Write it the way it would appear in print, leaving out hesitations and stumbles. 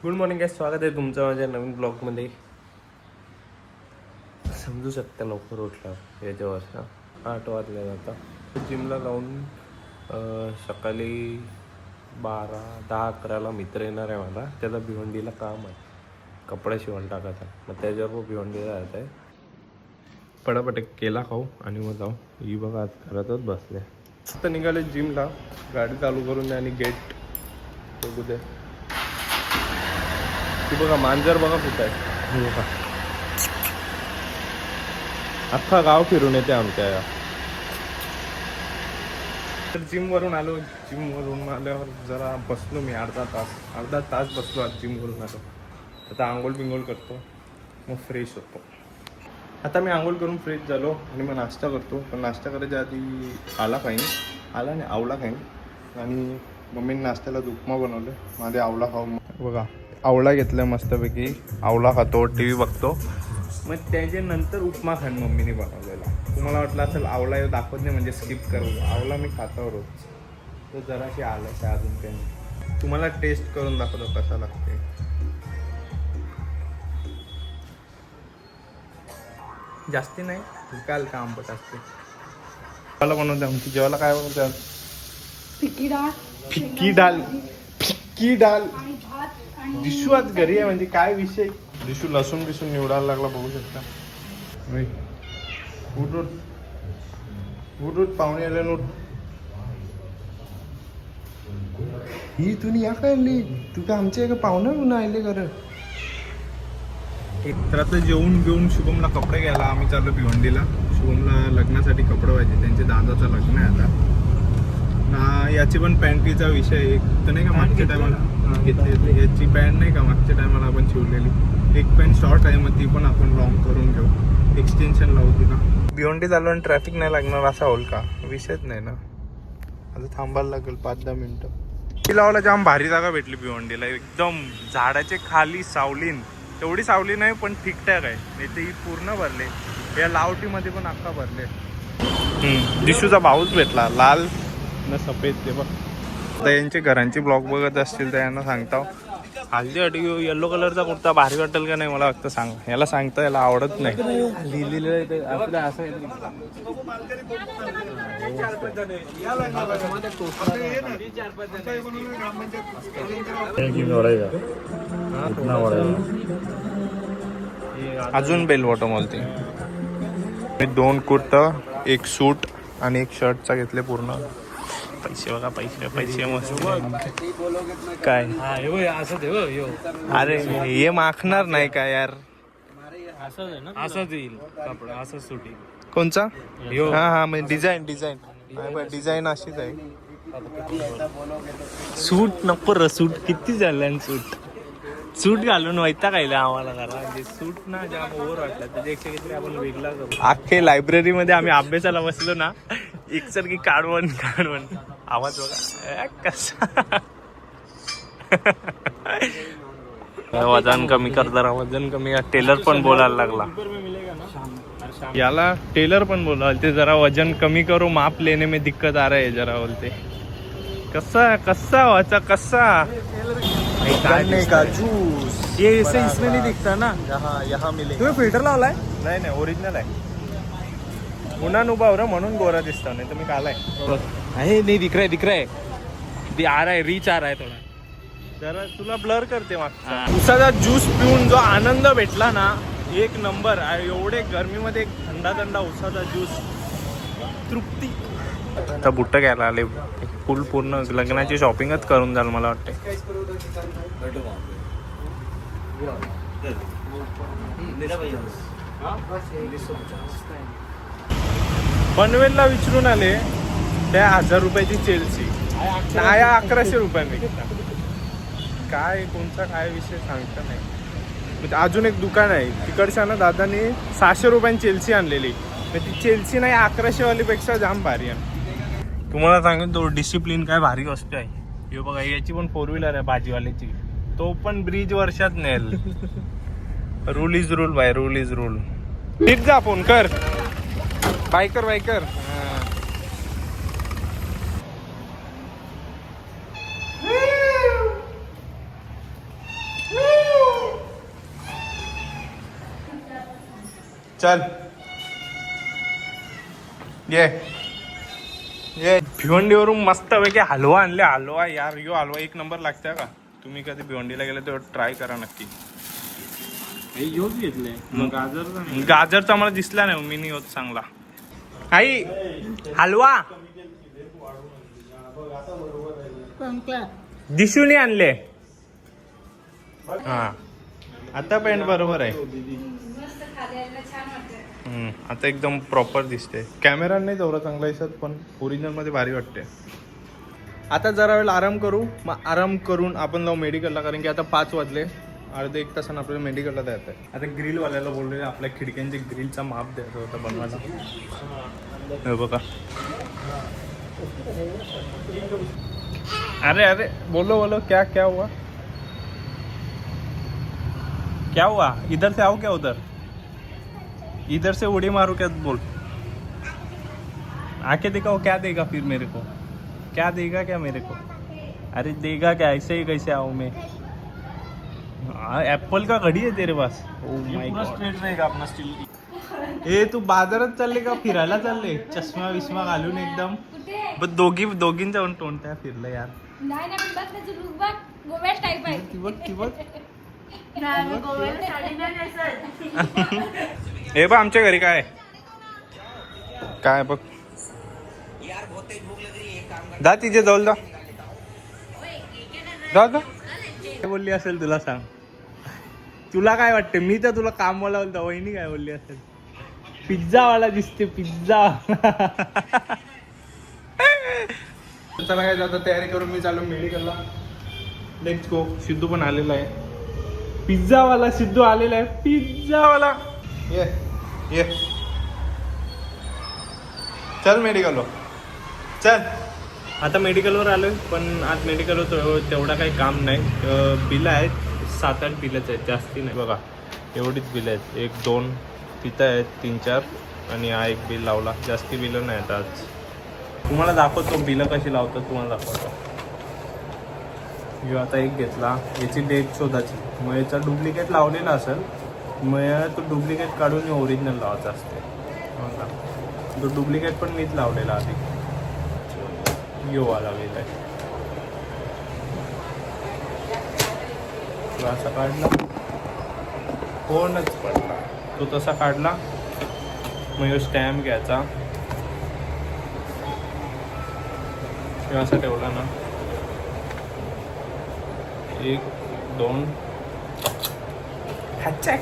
Good morning काय स्वागत आहे तुमचं माझ्या नवीन ब्लॉगमध्ये. समजू शकता लवकर उठलं याच्यावर 8 वाजले आता. जिमला लावून सकाळी 10-11ला मित्र येणार आहे मला. त्याला भिवंडीला काम आहे, कपडे शिवून टाकायचा. मग त्याच्यावर भिवंडीला जात आहे. पटापट केला खाऊ आणि मग जाऊ. ही बघा आज घरातच बसले. आता निघाले जिमला, गाडी चालू करून द्या आणि गेट बघू दे. ती बघा मांजर बघा कुठं आहे. बघा अख्खा गाव फिरून येते आमच्या या. तर जिमवरून आलो. जिमवरून आल्यावर जरा बसलो मी अर्धा तास बसलो. आज जिमवरून आलो. आता आंघोळ बिंघोळ करतो, मग फ्रेश होतो. आता मी आंघोळ करून फ्रेश झालो आणि मग नाश्ता करतो. पण नाश्ता करायच्या आधी आला नाही आवला खाईन. आणि मम्मीने नाश्त्याला उपमा बनवले. माझे आवला खाऊ. बघा आवळा घेतला मस्तपैकी. आवळा खातो, टी व्ही बघतो. मग त्याच्यानंतर उपमा खाईन मम्मीने बनवलेला. तुम्हाला वाटलं असेल आवळा दाखवत नाही म्हणजे स्किप करू. आवळा मी खातो रोज. तर जराशी आलं आहे अजून काही नाही. तुम्हाला टेस्ट करून दाखवतो कसा लागते. जास्ती नाही, काल का आंबट असते. मला बनवते आमची जेवायला काय बनवते? फिक्की डाल. दिशू आज घरी आहे म्हणजे काय विषय. दिशू लसूण निवडायला लागला, बघू शकता. उठ पाहुणे आले. नोट ही तुम्ही या काढली. तू का आमच्या एका पाहुणे म्हणून आले खरं. तर आता जेवून घेऊन शुभमला कपडे घ्यायला आम्ही चाललो भिवंडीला. शुभमला लग्नासाठी कपडे पाहिजे. त्यांचे दादाचं लग्न आहे आता. याची पण पॅन्टीचा विषय एक तर नाही का, मागच्या टायमाला घेतली याची पॅन्ट नाही का, मागच्या टायमाला आपण शिवलेली. एक पॅन्ट शॉर्ट आहे, मग ती पण आपण लॉंग करून घेऊ. एक्सटेन्शन लावू तिला. भिवंडी चालू आणि ट्रॅफिक नाही लागणार असा होईल का? विषयच नाही ना. आता थांबायला लागेल 5-10 मिनिटं. ती लावायला जाम भारी जागा भेटली भिवंडीला. एकदम झाडाचे खाली सावलीन. तेवढी सावली नाही पण ठीकठाक आहे. नाही ते पूर्ण भरले. या लावटीमध्ये पण अख्खा भरले. दिशूचा भाऊच भेटला, लाल न सफेद. ते बघ आता यांचे घरांची ब्लॉग बघत असतील तर यांना सांगता. हल्दी येलो कलरचा कुर्ता भारी वाटेल का नाही मला वाटतं. सांग याला सांगता, याला आवडत नाही. अजून बेल बॉटम बोलते. मी 2 कुर्ता, 1 सूट आणि 1 शर्टचा घेतले पूर्ण. पैसे बघा, पैसे मस्त. काय अरे हे मागणार नाही का यार. असंच येईल कपडा, असंच सुटी. कोणचा? हा म्हणजे डिझाईन अशीच आहे. सूट नको र. सूट किती झालं. सूट घालून वैता खायला आम्हाला करा. म्हणजे सूट ना जाम ओव्हर वाटला. त्याच्यापेक्षा काहीतरी आपण वेगळा करू. अख्खे लायब्ररी मध्ये आम्ही अभ्यासाला बसलो ना, एकसारखी काढवण आवाज बघा कसा. वजन कमी करता. वजन कमी. टेलर पण बोलायला लागला. याला टेलर पण बोलते जरा वजन कमी करो, माप लेने में दिक्कत आ रहा है जरा. बोलते कसा वाचा कसा का जूस. ये इसे इसमें नहीं दिखता ना. यहाँ मिले. तुम्ही फिल्टर लावलाय? नाही ओरिजिनल आहे. उन्हा उभा हो म्हणून गोरा दिसतो, नाही तर मी कालाय. आहे नाही दिख रहा है. आ रहा है, रीच आ रहा है थोड़ा. जरा तुला ब्लर करते मागचा. उसाचा ज्यूस पिऊन जो आनंद भेटला ना, एक नंबर. एवढे गरमीमध्ये एक थंडा उसाचा ज्यूस, तृप्ती. आता बुट्ट घ्यायला आले. पूर्ण लग्नाची शॉपिंगच करून जाल मला वाटते. पनवेलला विचारून आले. त्या 1000 रुपयाची चेल्सी नाही 1100 रुपयांनी. काय कोणता काय विषय सांगता नाही. अजून एक दुकान आहे तिकडच्या ना, दादानी 600 रुपयांची चेल्सी आणलेली. ती चेल्सी नाही 1100 वालीपेक्षा जाम भारी आहे. तुम्हाला सांगेन तो डिसिप्लिन काय भारी वस्तू आहे. हे बघा याची पण 4 व्हीलर आहे भाजीवाल्याची. तो पण ब्रिज वर्षात नेल. Rule is rule bye. Rule is rule. नीट जा. फोन कर. बायकर. चल ये भिवंडीवरून मस्त पैकी हलवा आणले. हलवा यार, यो हलवा एक नंबर लागतंय का. तुम्ही कधी भिवंडीला गेले तर ट्राय करा नक्की. घेतले गाजरचा मला दिसला नाही, मी नाही होत चांगला. आई हलवा दिसून आणले. हा आता पॅन्ट बरोबर आहे. आता एकदम प्रॉपर दिसते. कॅमेरा नाही तेवढा चांगला दिसत, पण ओरिजिनल मध्ये भारी वाटते. आता जरा वेळ आराम करू, मग आराम करून आपण जाऊ मेडिकलला, कारण की आता 5 वाजले. अर्धे 1 तासानं आपल्याला मेडिकलला जायचं आहे. आता ग्रिलवाल्याला बोलले आपल्या खिडक्यांचे ग्रिलचा माप द्यायचा होता बनवायला. हे बघा. अरे अरे बोलो बोलो, क्या हुआ, क्या हुआ, इधर से आओ क्या उधर, इधर से उड़ी मारू क्या, बोल. आके दिखाओ क्या देगा फिर मेरे को, क्या देगा क्या मेरे को. अरे देगा क्या, ऐसे ही कैसे आऊँ मैं. एप्पल का घडी आहे तेरे pass. Oh my God. Straight रहेगा अपना स्टील. ए तू बाजारात चालले का फिरायला चालले, चष्मा विस्मा घालून एकदम. पण दोघींचा तोंड त्या फिरलं यार. नाही ना, पण बघ त्याचं लुक बघ, गोव्याच टाईप आहे. ती बघ. नाही, गोव्याला साडी नाही नेसत. हे बघ आमच्या घरी काय बघ. जा तिथे जाऊ जा. काय बोलली असेल तुला सांग. तुला काय वाटते, मी तर तुला कामवाला बोलतो. वहिनी काय बोलली असेल. पिझ्झावाला दिसते, पिझ्झा. चला काय जाता, तयारी करून मी चालू मेडिकलला. Let's go. सिद्धू पण आलेला आहे. पिझ्झावाला सिद्धू आलेला आहे. पिझ्झावाला ये चल मेडिकलवर चल. आता मेडिकलवर आलोय, पण आज मेडिकलवर तेवढा काही काम नाही. बिलं आहेत 7-8 बिलच आहेत, जास्ती नाही. बघा एवढीच बिलं आहेत. 1 2 तिथं आहेत 3-4 आणि हा एक बिल लावला. जास्ती बिलं नाही आहेत आज. तुम्हाला दाखवतो बिलं कशी लावतात, तुम्हाला दाखवतो. आता एक घेतला, याची डेट शोधायची. मग याचा डुप्लिकेट लावलेला असेल, मग तो डुप्लिकेट काढून ओरिजिनल लावायचा असते. तो डुप्लिकेट पण मीच लावलेला आधी. वाला बिल आहे. असा काढला, कोणच पडला तो तसा काढला. मग स्टॅम्प घ्यायचा, असा ठेवला ना. 1 2 हॅचॅक.